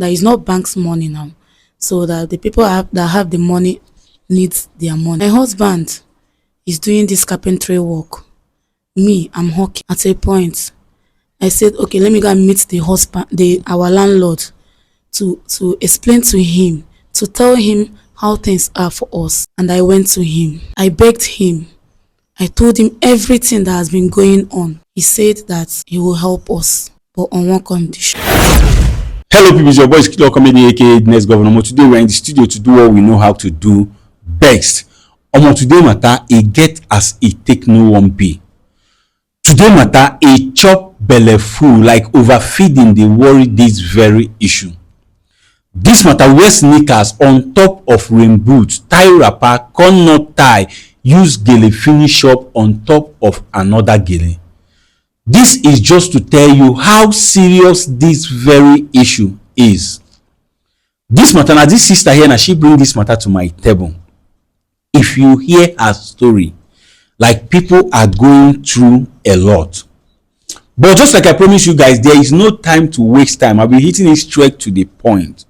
that is not bank's money now, so that the people that have the money needs their money. My husband is doing this carpentry work. Me, I'm hawking. At a point, I said, okay, let me go and meet the husband, our landlord, to explain to him, to tell him how things are for us. And I went to him. I begged him. I told him everything that has been going on. He said that he will help us, but on one condition. Hello people, it's your boy Killer Comedy aka Next Governor. Today we're in the studio to do what we know how to do best. Today matter e get as e take no one be. Today matter a chop belle full, like overfeeding dey worry this very issue. This matter wear sneakers on top of rain boots, tie wrapper, con not tie, use gele finish up on top of another gele. This is just to tell you how serious this very issue is. This matter, now this sister here, now she bring this matter to my table. If you hear her story, like people are going through a lot. But just like I promised you guys, there is no time to waste time. I'll be hitting it straight to the point.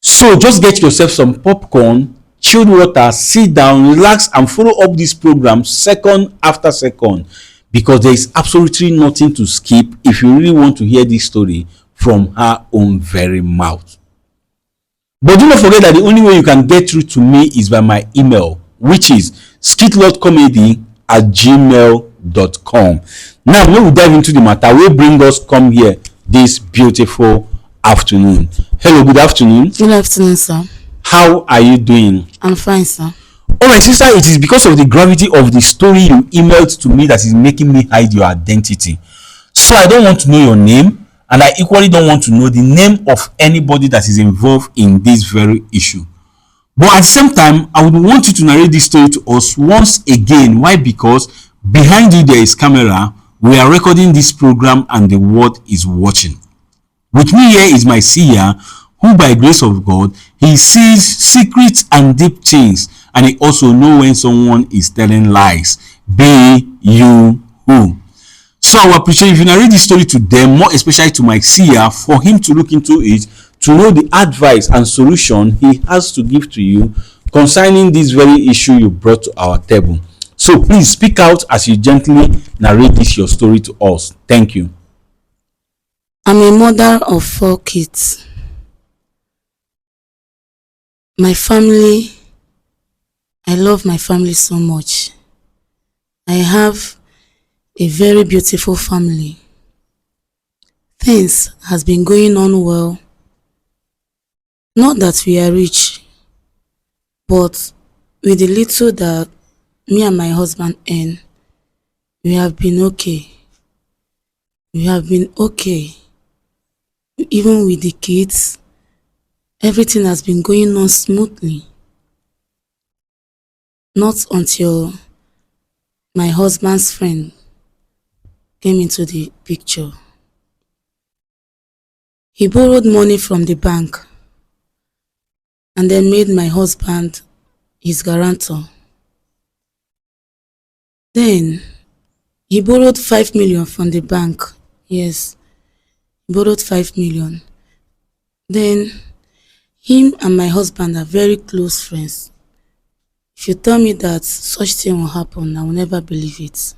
So just get yourself some popcorn, chilled water, sit down, relax, and follow up this program second after second, because there is absolutely nothing to skip if you really want to hear this story from her own very mouth. But do not forget that the only way you can get through to me is by my email, which is skitlordcomedy@gmail.com. Now, when we dive into the matter, we bring us come here this beautiful afternoon. Hello, good afternoon. Good afternoon, sir. How are you doing? I'm fine, sir. All right, sister, it is because of the gravity of the story you emailed to me that is making me hide your identity. So I don't want to know your name, and I equally don't want to know the name of anybody that is involved in this very issue. But at the same time, I would want you to narrate this story to us once again. Why? Because behind you there is camera. We are recording this program and the world is watching. With me here is my seer, who by grace of God, he sees secrets and deep things, and he also knows when someone is telling lies. Be you who. So I appreciate if you narrate this story to them, more especially to my seer, for him to look into it, to know the advice and solution he has to give to you concerning this very issue you brought to our table. So please speak out as you gently narrate this your story to us. Thank you. I'm a mother of 4 kids. My family, I love my family so much. I have a very beautiful family. Things has been going on well. Not that we are rich, but with the little that me and my husband earn, we have been okay. We have been okay. Even with the kids, everything has been going on smoothly. Not until my husband's friend came into the picture. He borrowed money from the bank and then made my husband his guarantor. Then he borrowed 5 million from the bank. Yes, he borrowed 5 million. Then him and my husband are very close friends. If you tell me that such thing will happen, I will never believe it.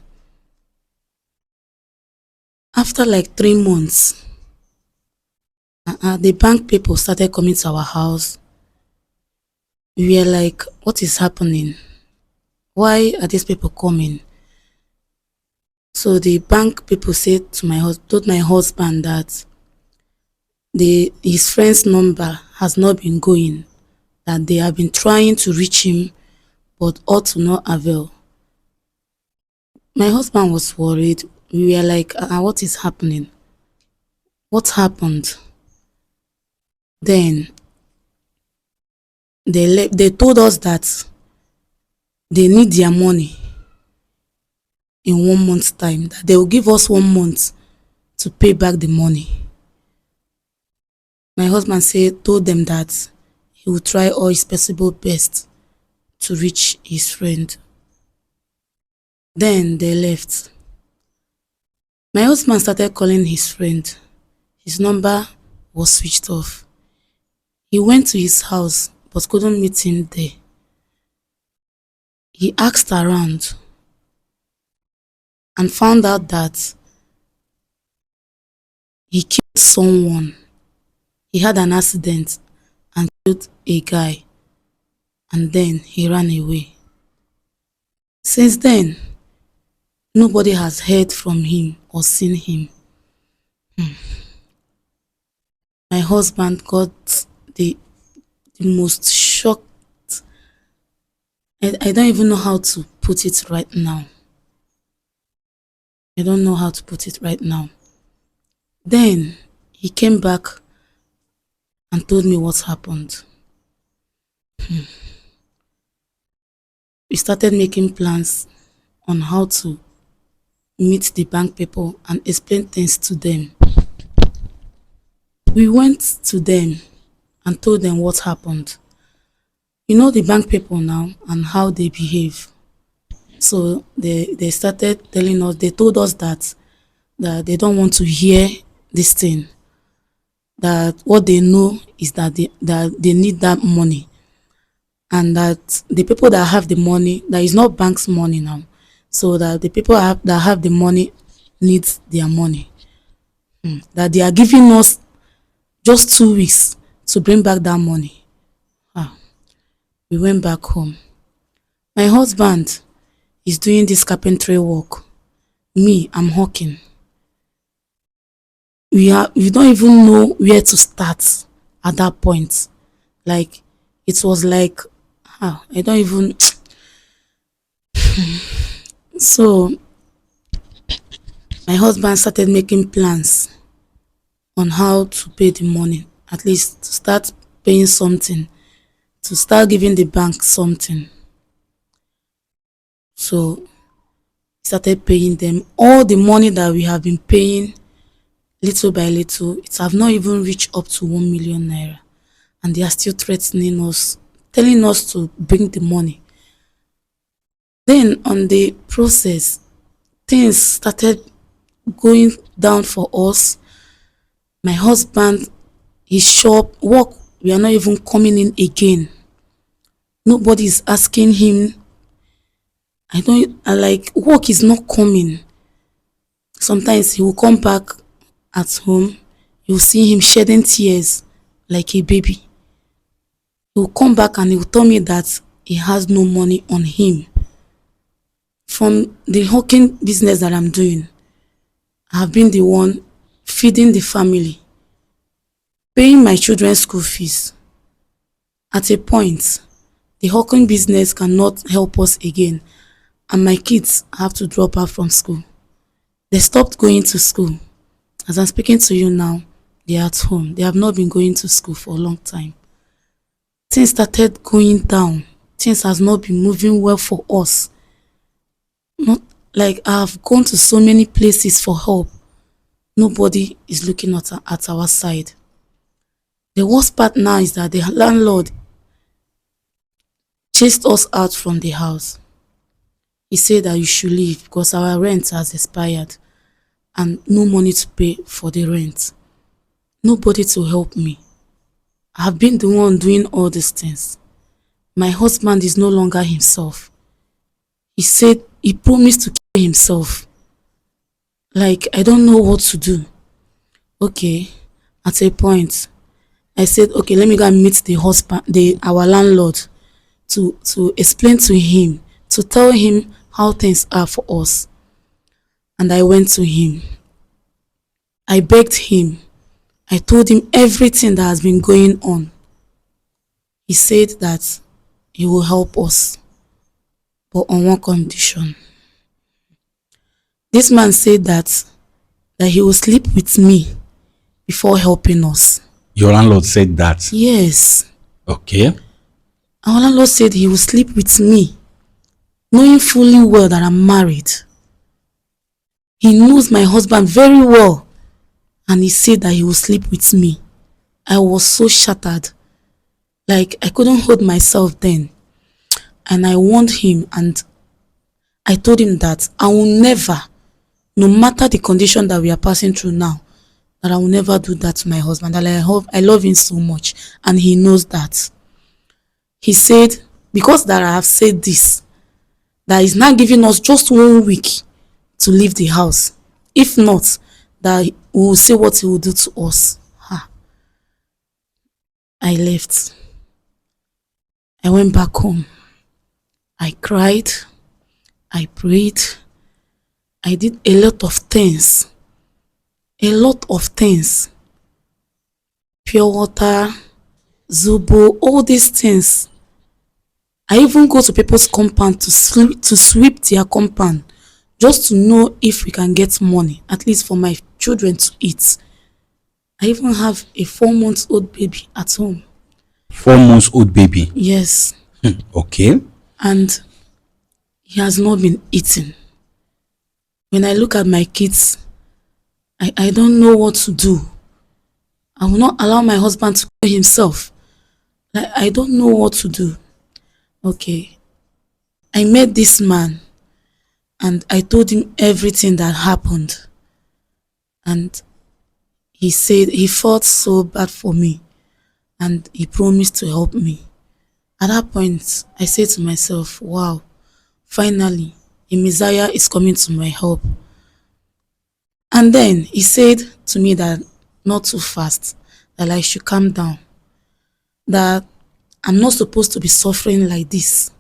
After like 3 months, the bank people started coming to our house. We were like, what is happening? Why are these people coming? So the bank people said to told my husband that his friend's number has not been going, that they have been trying to reach him, but all to no avail. My husband was worried. We were like, what is happening? What happened? Then they told us that they need their money in 1 month's time, that they will give us 1 month to pay back the money. My husband told them that he will try all his possible best to reach his friend. Then they left. My husband started calling his friend. His number was switched off. He went to his house but couldn't meet him there. He asked around and found out that he killed someone. He had an accident and killed a guy, and then he ran away. Since then, nobody has heard from him or seen him. My husband got the most shocked. I don't even know how to put it right now. I don't know how to put it right now. Then he came back and told me what happened. We started making plans on how to meet the bank people and explain things to them. We went to them and told them what happened. You know the bank people now and how they behave. So they started telling us, they told us that they don't want to hear this thing. That what they know is that they need that money. And that the people that have the money, that is not bank's money now. So that the people that have the money needs their money. That they are giving us just 2 weeks to bring back that money. We went back home. My husband is doing this carpentry work. Me, I'm hawking. We don't even know where to start at that point. Like, it was like, I don't even. So my husband started making plans on how to pay the money, at least to start paying something, to start giving the bank something. So he started paying them all the money that we have been paying little by little. It have not even reached up to 1 million naira, and they are still threatening us, telling us to bring the money. Then on the process, things started going down for us. My husband, his shop, work, we are not even coming in again. Nobody is asking him. Work is not coming. Sometimes he will come back at home. You'll see him shedding tears like a baby. He will come back and he will tell me that he has no money on him. From the hawking business that I'm doing, I have been the one feeding the family, paying my children's school fees. At a point, the hawking business cannot help us again, and my kids have to drop out from school. They stopped going to school. As I'm speaking to you now, they are at home. They have not been going to school for a long time. Things started going down. Things has not been moving well for us. Not like I've gone to so many places for help. Nobody is looking at our side. The worst part now is that the landlord chased us out from the house. He said that you should leave because our rent has expired and no money to pay for the rent. Nobody to help me. I have been the one doing all these things. My husband is no longer himself. He said he promised to kill himself. Like, I don't know what to do. Okay, at a point, I said, okay, let me go and meet our landlord to explain to him, to tell him how things are for us. And I went to him. I begged him. I told him everything that has been going on. He said that he will help us, but on one condition. This man said that he will sleep with me before helping us. Your landlord said that? Yes. Okay. Our landlord said he will sleep with me, knowing fully well that I'm married. He knows my husband very well, and he said that he will sleep with me. I was so shattered. Like, I couldn't hold myself then. And I warned him, and I told him that I will never, no matter the condition that we are passing through now, that I will never do that to my husband, that I love him so much, and he knows that. He said, because that I have said this, that he's not giving us just 1 week to leave the house. If not, that we will see what he will do to us. I left. I went back home. I cried. I prayed. I did a lot of things. A lot of things. Pure water, Zubo, all these things. I even go to people's compound to sweep their compound just to know if we can get money, at least for my children to eat. I even have a 4-month-old baby at home. 4-month-old baby? Yes. Okay. And he has not been eating. When I look at my kids, I don't know what to do. I will not allow my husband to kill himself. I don't know what to do. Okay. I met this man and I told him everything that happened. And he said he felt so bad for me and he promised to help me. At that point, I said to myself, wow, finally, a Messiah is coming to my help. And then he said to me that not too fast, that I should calm down, that I'm not supposed to be suffering like this,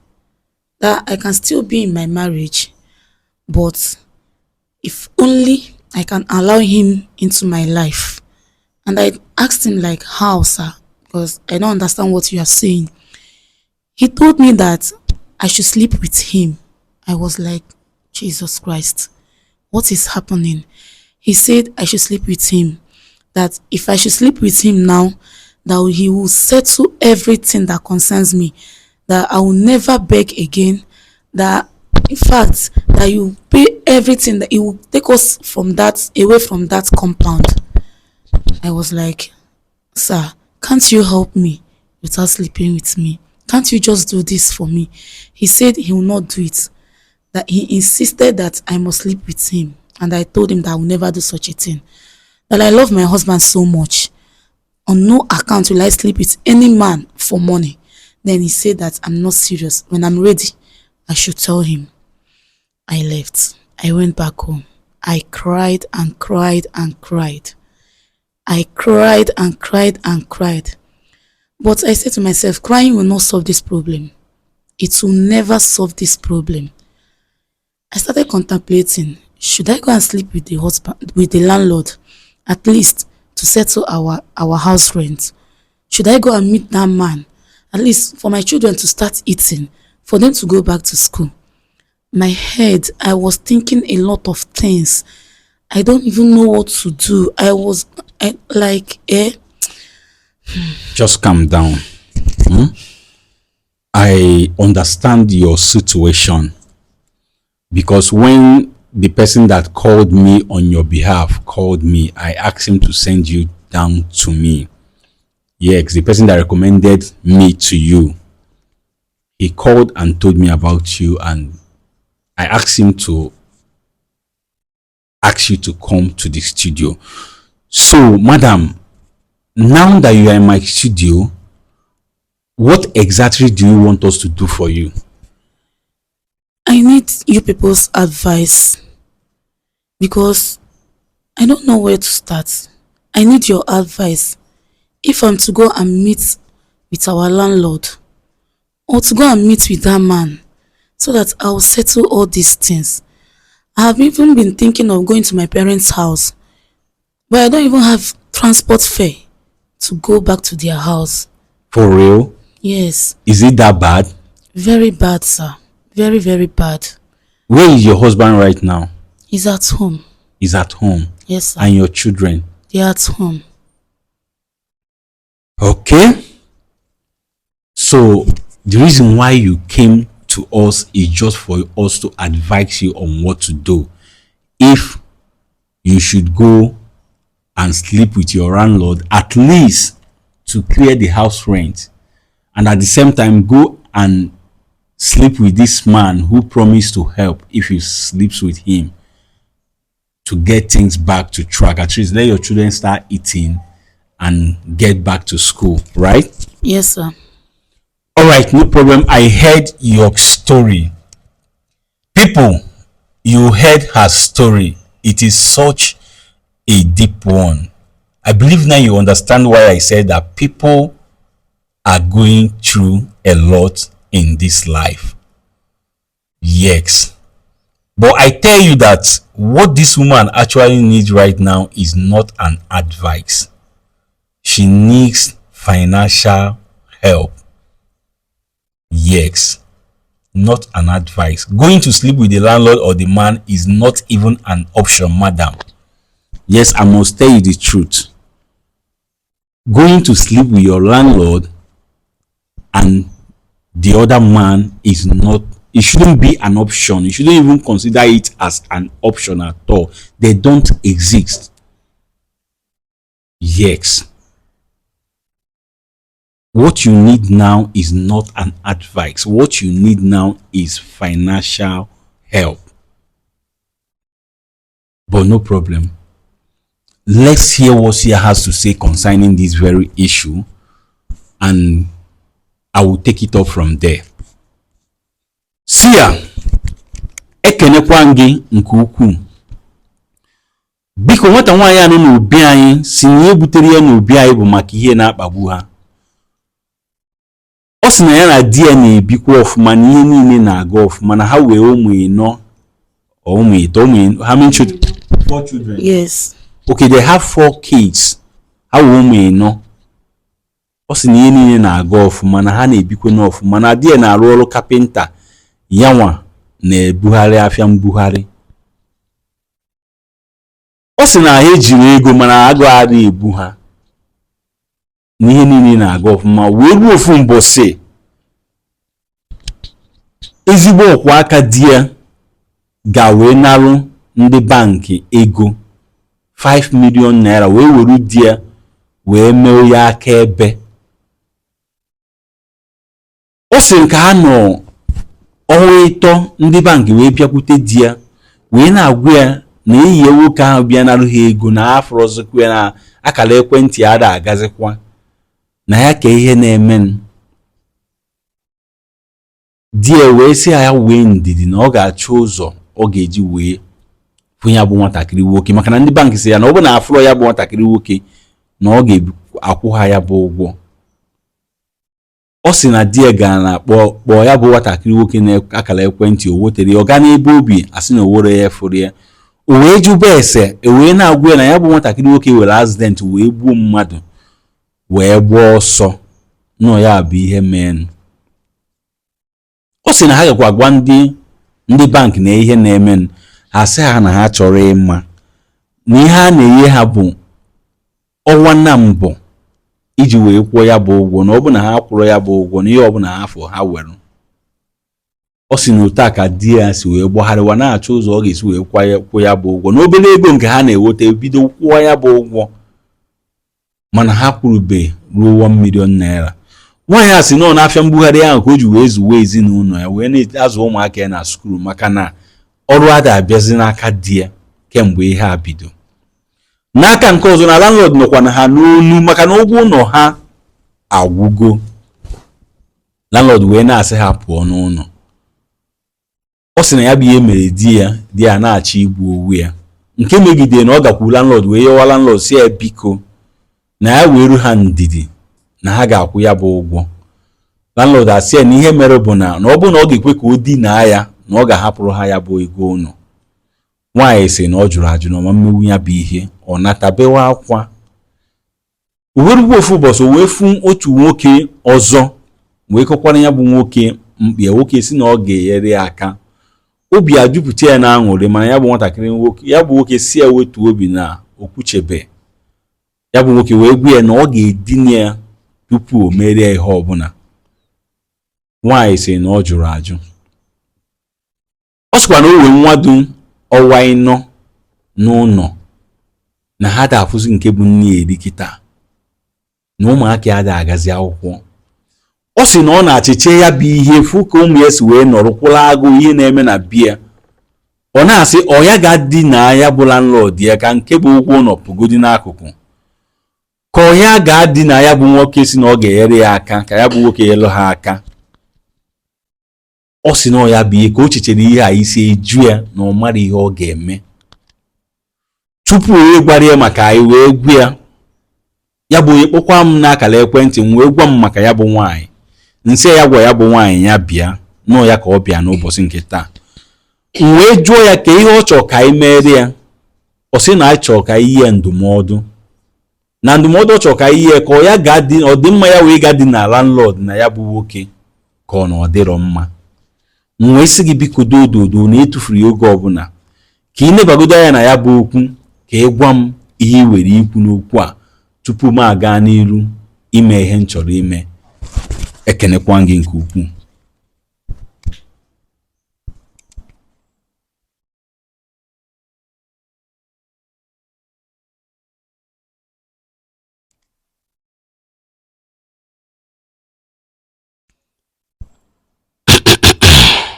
that I can still be in my marriage, but if only I can allow him into my life. And I asked him like, how, sir? Because I don't understand what you are saying. He told me that I should sleep with him. I was like, Jesus Christ, what is happening? He said I should sleep with him, that if I should sleep with him now, that he will settle everything that concerns me, that I will never beg again, that in fact, that you pay everything, that he will take us from that, away from that compound. I was like, sir, can't you help me without sleeping with me? Can't you just do this for me? He said he will not do it, that he insisted that I must sleep with him. And I told him that I will never do such a thing, that I love my husband so much. On no account will I sleep with any man for money. Then he said that I'm not serious. When I'm ready, I should tell him. I left. I went back home. I cried and cried and cried. I cried and cried and cried. But I said to myself, crying will not solve this problem. It will never solve this problem. I started contemplating, should I go and sleep with the husband, with the landlord, at least to settle our house rent? Should I go and meet that man, at least for my children to start eating, for them to go back to school? My head, I was thinking a lot of things. I don't even know what to do. Just calm down. I understand your situation, because when the person that called me on your behalf called me, I asked him to send you down to me. Yes, the person that recommended me to you, he called and told me about you, and I asked him to ask you to come to the studio. So, madam, now that you are in my studio, what exactly do you want us to do for you? I need you people's advice because I don't know where to start. I need your advice. If I'm to go and meet with our landlord or to go and meet with that man so that I'll settle all these things. I have even been thinking of going to my parents' house, but I don't even have transport fare to go back to their house. For real? Yes. Is it that bad? Very bad, sir. Very, very bad. Where is your husband right now? He's at home. He's at home? Yes, sir. And your children? They're at home. Okay. So, the reason why you came to us is just for us to advise you on what to do. If you should go and sleep with your landlord, at least to clear the house rent, and at the same time go and sleep with this man who promised to help if you sleeps with him, to get things back to track. At least let your children start eating and get back to school, right? Yes, sir. All right, no problem. I heard your story. People, you heard her story. It is such a deep one. I believe now you understand why I said that people are going through a lot in this life. Yes. But I tell you that what this woman actually needs right now is not an advice. She needs financial help. Yes. Not an advice. Going to sleep with the landlord or the man is not even an option, madam. Yes, I must tell you the truth. Going to sleep with your landlord and the other man is not, it shouldn't be an option. You shouldn't even consider it as an option at all. They don't exist. Yes. What you need now is not an advice. What you need now is financial help. But no problem. Let's hear what Sia has to say concerning this very issue, and I will take it up from there. Sia, ekenekwa gị nke ukwuu. Biko nwata nwaanyị anọ n'obi anyị si na ihe butere ya n'obi anyị bụ maka ihe na-akpagbu ha. Ọ sị na ya na di ya na-ebikwa ọfụma na ihe niile na-aga ọfụma na ha wee ụmụ ịnọ or ụmụ ịtọ, how many children? 4 children. Yes. Okay, they have 4 kids. Ha wee ụmụ ịnọ. Ọ sị na ihe niile na-aga ọfụma na ha na-ebikwa n'ọfụma na di ya na-arụ ọrụ kapịnta, yanwa na-ebugharị afịa mbugharị. Ọ sị na ha ejiri ego mana agụ adị ebu ha. N'ihe niile na-aga ọfụma wee ruo ofu mbọsị ezigbo ọkwa aka di ya ga wee narụ ndị bankị ego 5 million naira wee were di ya wee mee ya aka ebe. Ọ sị nke ha nọ ọnwa ịtọ ndị bankị wee bịakwute di ya wee na-agwa ya na eyi ya nwoke ahụ bịa narụ ha ego na afọ ọzọkwa na akara ekwentị ya ada agazikwa na ya ka ihe na-eme. Di ya wee sị ya wee ndidi na ọ ga-achọ ụzọ ọ ga-eji wee fụ ya bụ nwatakịrị nwoke, maka na ndị bankị sị ya na ọ bụ na afụrọ ya bụ nwatakịrị nwoke na ọ ga-akwụ ha ya bụ ụgwọ. Ọ sị na di ya gara na kpọọ ya bụ nwatakịrị nwoke na akara ekwentị o wetere ya, ọ gaa n'ebe obi asị na o were ya fụrụ ya. O wee jụba ese wee na-agwa ya na ya bụ nwatakịrị nwoke were accident wee gbuo mmadụ wee gbaa ọsọ nọ ya bụ ihe mee. Ọ sị na ha gakwa gwa ndị bankị na ihe na-eme, ha sị ha na ha chọrọ ịma na ihe a na-enye ha bụ ọnwa na mbụ iji wee kwụọ ya bụ ụgwọ, na ọ bụ na ha kwụrụ ya bụ ụgwọ na ihe ọ bụla ha afọ ha were. Ọ sị na otu a ka di ya si wee gbagharịwa na-achọ ụzọ ọ ga-esi wee kwụọ ya bụ ụgwọ, na obere ego nke ha na-eweta bido kwụọ ya bụ ụgwọ, mana ha kwurube ruo 1 million naira. Nwaanyị a sị na ọ na-afịa mbugharị ahụ ka o ji wee zuwe ezinụlọ ya wee na-azụ ụmụaka ya na skuulu, maka na ọrụ ada abịazi n'aka di ya kemgbe ihe a bido. N'aka nke ọzọ na landlord nọkwa na ha n'onu maka na ụgwọ ụlọ ha agwụgo. Landlord wee na-asị ha pụọ n'ụlọ. Ọ sị na ya bụ ihe mere di ya na-achọ igbu owu ya, nke megide na ọ gakwuru landlord wee yọwa landlord si ya biko na ya wee ru ha ndidi na ha ga-akwụ ya bụ ụgwọ. Landlord asị ya na ihe mere bụ na ọ bụ na ọ ga-ekwe ka o dinaa ya na ọ ga-ahapụrụ ha ya bụ ego ụlọ. Nwaanyị sị na ọ jụrụ ajụ na ọma mmewu ya bụ ihe, ọ natabewa akwa. O werugbo ofu ụbọchị o wee fụ otu nwoke ọzọ wee kọkwara ya bụ nwoke mkpi ya. Nwoke si na ọ ga-enyere ya aka. Obi ajupụta ya na aṅụrị, mana ya bụ nwatakịrị nwoke, ya bụ nwoke si ya wetu obi na okwuchebe. Ya bụ nwoke wee gwa ya na ọ ga-edina ya tupu o merie ihe ọbụla. Nwaanyị sị na ọ jụrụ ajụ. Ọ sịkwa na o wee nwadu ọwa ịnọ n'ụlọ na ha da-afụzi nke bụ nne eri kịta na ụmụaka ya da-agazi akwụkwọ. Ọ sị na ọ na-achịche ya bụ ihe fụ ka ụmụ ya si wee nọrọ kwụrụ agụ ihe na-eme na bịa. ọ na-asị ọ ya ga-adị na ya bụ landlord ya ka nke bụ ụgwọ ụlọ pụgodi n'akụkụ, ka ọ ya ga-adị na ya bụ nwoke si na ọ ga-enyere ya aka ka ya bụ nwoke nyelu ha aka. Ọ sị na ọ ya bụ ihe ka o chechere ihe a isi eju ya na ọ mara ihe ọ ga-eme tupu onye gwara ya maka anyị wee gwa ya bụ onye kpọkwa m n'akara ekwentị m wee gwa m maka ya bụ nwaanyị. Nsị ya gwa ya bụ nwaanyị ya bịa nọ ya ka ọ bịa n'ụbọchị nke taa. M wee jụọ ya ka ihe ọ chọrọ ka anyị mere ya. Ọ sị na anyị chọrọ ka anyị yie ndụmọdụ, na ndụmọdụ ọ chọrọ ka anyị yie ka ọ ya ga-adị ọ dị mma ya wee ga dị na landlord na ya bụ nwoke ka ọ na ọ dịrọ mma. M wee sị gị biko dododo na etufuru ya oge ọbụla ka ị nebagodo anya na ya bụ okwu ka ị gwa m ihe ị were ikwu n'okwu a tupu m aga n'iru ime ihe m chọrọ ime. Ekenekwa gị nke ukwuu.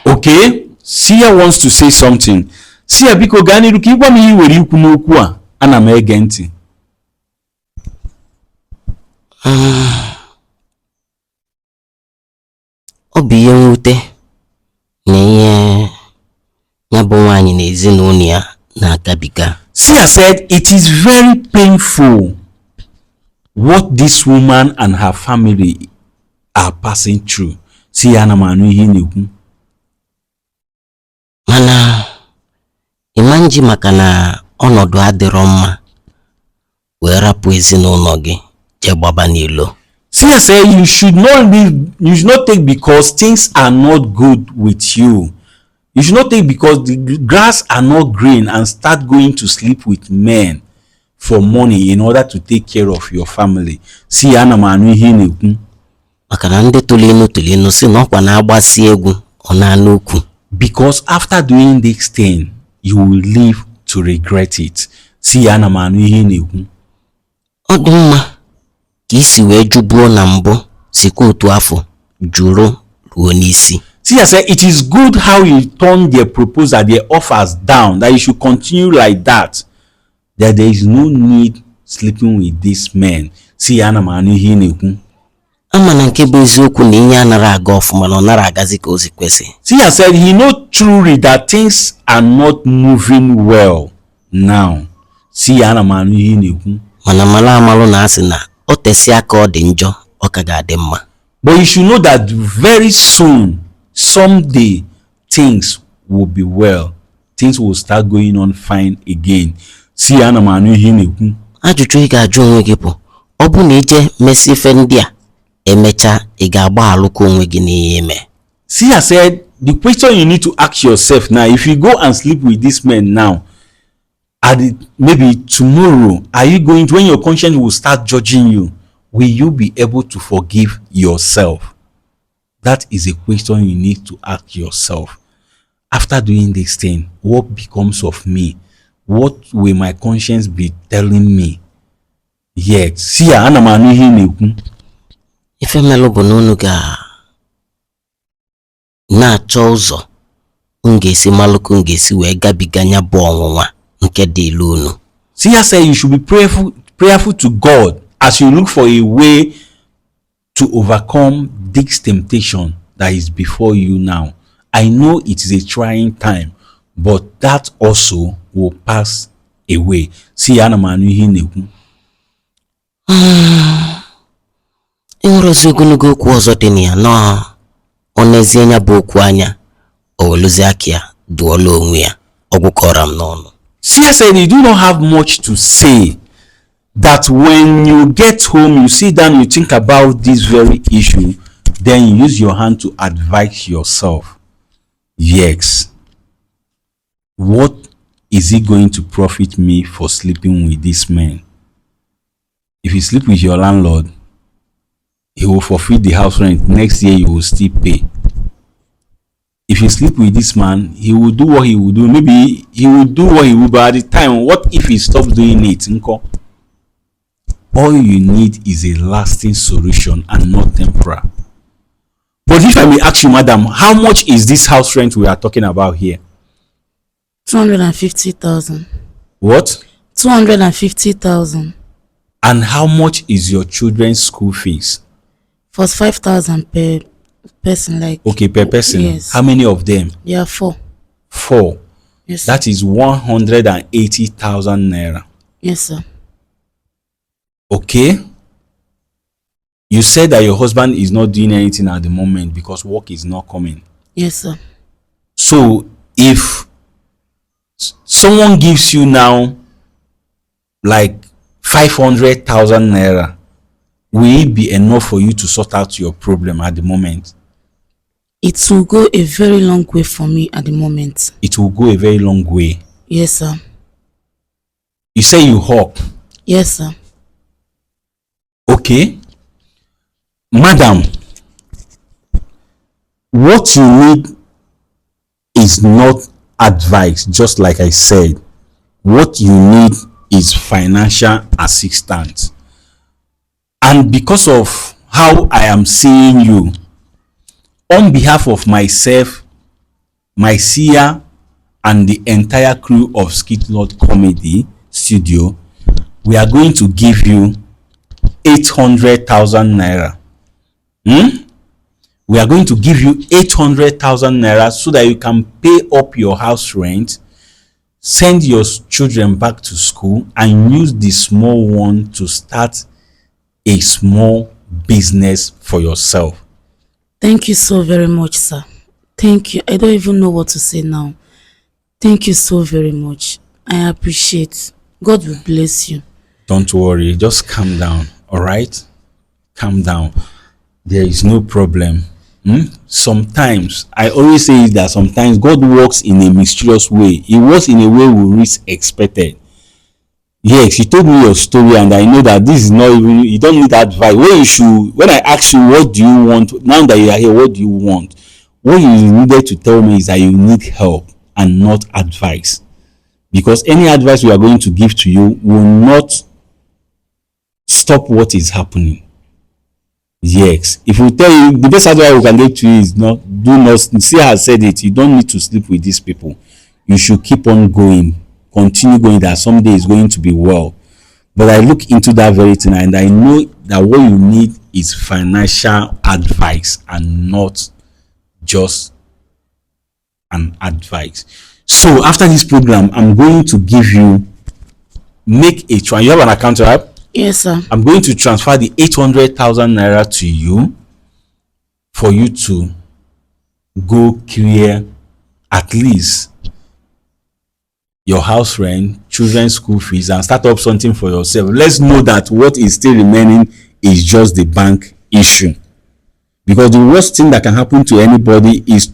Okay, Sia wants to say something. Sia biko gaa n'iru ka ị gwa m ihe ị were ikwu n'okwu a, ana m ege ntị. Ọ bụ ihe mwute na ihe ya bụ nwaanyị na ezinụlọ ya na-agabiga. Sia said it is very painful what this woman and her family are passing through. Sia ana m anụ ihe na-ekwu. Mana ịma nji maka na ọnọdụ adịrọ mma wee rapụ ezinụlọ gị jee gbaba n'ilo. Sia said you should not take because things are not good with you. You should not take because the grass are not green and start going to sleep with men for money in order to take care of your family. Sia ana m anụ ihe na-ekwu. Maka na ndị tụrụ inu si na ọkwa na-agbasi egwu ọ na-anụ okwu. Because after doing this thing, you will live to regret it. Sia ana m anụ ihe na-ekwu. Ọ dị mma ka isi wee jụbuo na mbụ sikwa otu afọ jụrụ ruo n'isi. Sia said it is good how you turn their proposal, their offers down, that you should continue like that. That there is no need sleeping with these men. Sia ana m anụ ihe na-ekwu. Ama na nke bụ eziokwu na ihe anara aga ọfụma na ọ nara agazi ka o si kwesị. Sia said he know truly that things are not moving well now. Sia ana m anụ ihe na-ekwu. Mana mara amalụ na asị na o tesi aka ọ dị njọ ọ ka ga-adị mma. But you should know that very soon, someday, things will be well. Things will start going on fine again. Sia ana m anụ ihe na-ekwu. Ajụjụ ị ga-ajụ onwe gị bụ ọ bụ na ije mesi ife ndị a emecha ị ga-agba alụkọ onwe gị n'ihe eme. Sia said the question you need to ask yourself now, if you go and sleep with this man now, maybe tomorrow, are you going to, when your conscience will start judging you, will you be able to forgive yourself? That is a question you need to ask yourself. After doing this thing, what becomes of me? What will my conscience be telling me? Yet, Sia ana m anụ ihe na-ekwu. Ife melụ bụ na unu ga na-achọ ụzọ ga-esi malụkụ ga-esi wee gabiga nya bụ ọnwụnwa nke dị ilu unu. Sia said you should be prayerful to God as you look for a way to overcome this temptation that is before you now. I know it is a trying time, but that also will pass away. Sia ana m anụ ihe na-ekwu. Enwerozi ogologo okwu ọzọ dị na ya nọ ọ n'ezie nya bụ okwu anya o weluzi aka ya duola onwe ya ọgwụkọrọ m n'ọnụ. Sia said you do not have much to say, that when you get home, you sit down, you think about this very issue, then you use your hand to advise yourself. Yes. What is it going to profit me for sleeping with this man? If you sleep with your landlord, he will forfeit the house rent. Next year, you will still pay. If you sleep with this man, he will do what he will do. Maybe he will do what he will, but at the time, what if he stops doing it? All you need is a lasting solution and not temporary. But if I may ask you, madam, how much is this house rent we are talking about here? 250,000. What? 250,000. And how much is your children's school fees? For 5,000 per person, like. Okay, per person. Yes. How many of them? There are 4. 4. Yes. That is 180,000 naira. Yes, sir. Okay. You said that your husband is not doing anything at the moment because work is not coming. Yes, sir. So if someone gives you now like 500,000 naira, will it be enough for you to sort out your problem at the moment? It will go a very long way for me at the moment. It will go a very long way. Yes, sir. You say you hawk. Yes, sir. Okay. Madam, what you need is not advice, just like I said. What you need is financial assistance. And because of how I am seeing you, on behalf of myself, my seer, and the entire crew of Skit-Lord Comedy Studio, we are going to give you 800,000 naira. We are going to give you 800,000 naira so that you can pay up your house rent, send your children back to school, and use the small one to start a small business for yourself. Thank you so very much, sir. Thank you. I don't even know what to say now. Thank you so very much. I appreciate. God will bless you. Don't worry, just calm down. All right, calm down. There is no problem. Sometimes I always say that sometimes God works in a mysterious way. He works in a way we least expected. Yes, you told me your story, and I know that this is not even, you don't need advice. When I ask you what do you want, now that you are here, what do you want? What you needed to tell me is that you need help and not advice, because any advice we are going to give to you will not stop what is happening. Yes, if we tell you, the best advice we can give to you is do not, see, I said it, you don't need to sleep with these people. You should keep on going, continue going, that someday is going to be well. But I look into that very thing, and I know that what you need is financial advice and not just an advice. So after this program, I'm going to give you, you have an account, right? Yes, sir. I'm going to transfer the 800,000 naira to you for you to go clear at least your house rent, children's school fees, and start up something for yourself. Let's know that what is still remaining is just the bank issue, because the worst thing that can happen to anybody is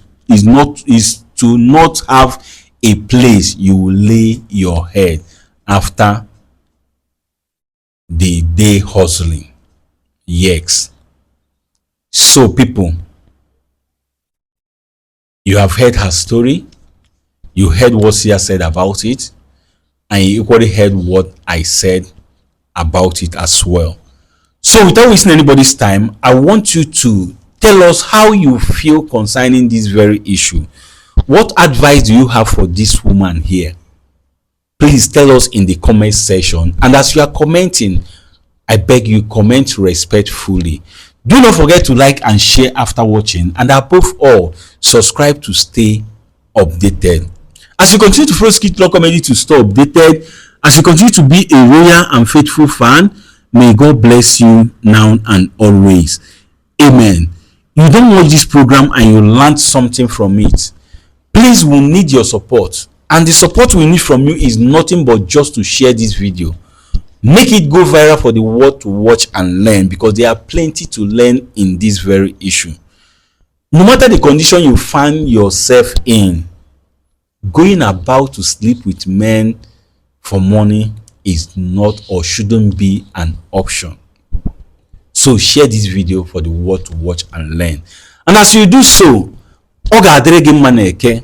to not have a place you will lay your head after the day hustling. Yes. So people, you have heard her story, you heard what Sia said about it, and you equally heard what I said about it as well. So without wasting anybody's time, I want you to tell us how you feel concerning this very issue. What advice do you have for this woman here? Please tell us in the comment section, and as you are commenting, I beg you, comment respectfully. Do not forget to like and share after watching, and above all, subscribe to stay updated. As you continue to follow Skit-Lord Comedy to stay updated, as you continue to be a loyal and faithful fan, may God bless you now and always. Amen. You don't watch this program and you learned something from it, please, we need your support, and the support we need from you is nothing but just to share this video. Make it go viral for the world to watch and learn, because there are plenty to learn in this very issue. No matter the condition you find yourself in, going about to sleep with men for money is not or shouldn't be an option. So share this video for the world to watch and learn. And as you do so, ọ ga-adịrị gị mma n'eke,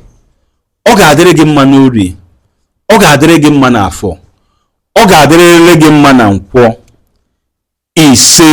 ọ ga-adịrị gị mma n'orie, ọ ga-adịrị gị mma n'afọ, ọ ga-adịrịrị gị mma na nkwọ. Ise.